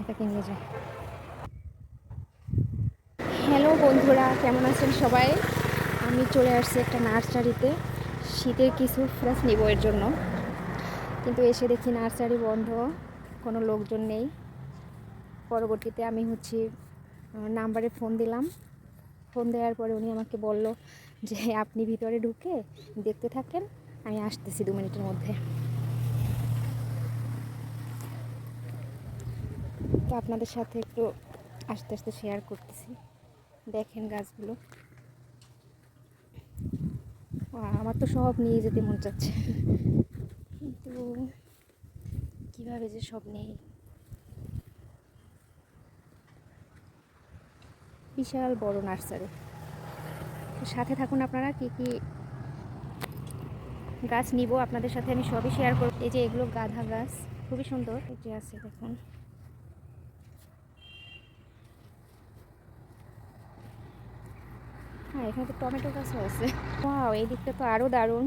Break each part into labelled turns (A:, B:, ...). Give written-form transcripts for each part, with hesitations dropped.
A: এটা কিনলে যায়। হ্যালো বন্ধুরা, কেমন আছেন সবাই? আমি চলে আসছি একটা নার্সারিতে শীতের কিছু ফ্রেশ নিব এর জন্য, কিন্তু এসে দেখি নার্সারি বন্ধ, কোনো লোকজন নেই। পরবর্তীতে আমি নাম্বারে ফোন দিলাম। ফোন দেওয়ার পরে উনি আমাকে বলল যে আপনি ভিতরে ঢুকে দেখতে থাকেন, আমি আসতেছি 2 মিনিটের মধ্যে। তো আপনাদের সাথে একটু আস্তে আস্তে শেয়ার করতেছি। দেখেন গাছগুলো, আমার তো সব নিয়ে যেতে মন চাচ্ছে, কিন্তু কীভাবে যে সব নেই। বিশাল বড় নার্সারি। সাথে থাকুন আপনারা, কি কি গাছ নিব আপনাদের সাথে আমি সবই শেয়ার করব। এই যে এগুলো গাঁদা গাছ, খুবই সুন্দর। এই যে আছে দেখুন, হ্যাঁ এখানে তো টমেটো গাছও আছে। ওয়াও, এই দিকটা তো আরও দারুণ।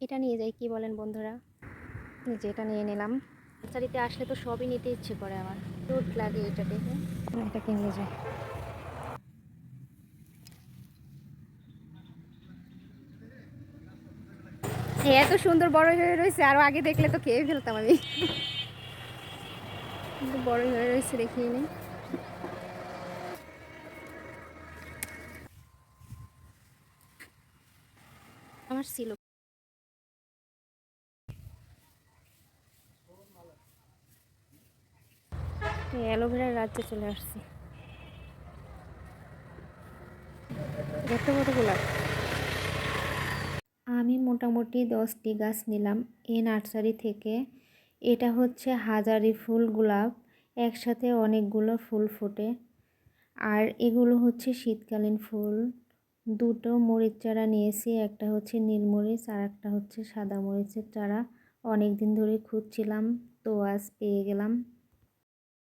A: এটা নিয়ে যাই, কি বলেন বন্ধুরা? এই যে এটা নিয়ে নিলাম। নার্সারিতে আসলে তো সবই নিতে ইচ্ছে করে আমার, রোদ লাগে এটা দেখে। এটা কিনলে যায়। এত সুন্দর বড় হয়ে রয়েছে, আরো আগে দেখলে তো খেয়ে ফেলতাম আমি, কিন্তু বড় হয়ে রয়েছে দেখিয়ে নেই। আমার ছিল অ্যালোভেরার রাজ্যে চলে আসছি। এত বড় গোলাপ। আমি মোটামুটি 10টি গাছ নিলাম এই নার্সারি থেকে। এটা হচ্ছে হাজারি ফুল গোলাপ, একসাথে অনেকগুলো ফুল ফোটে। আর এগুলো হচ্ছে শীতকালীন ফুল। দুটো মরিচ চারা নিয়েছি, একটা হচ্ছে নীলমরিচ আর একটা হচ্ছে সাদা মরিচের চারা। অনেক দিন ধরে খুঁজছিলাম, তো আজ পেয়ে গেলাম।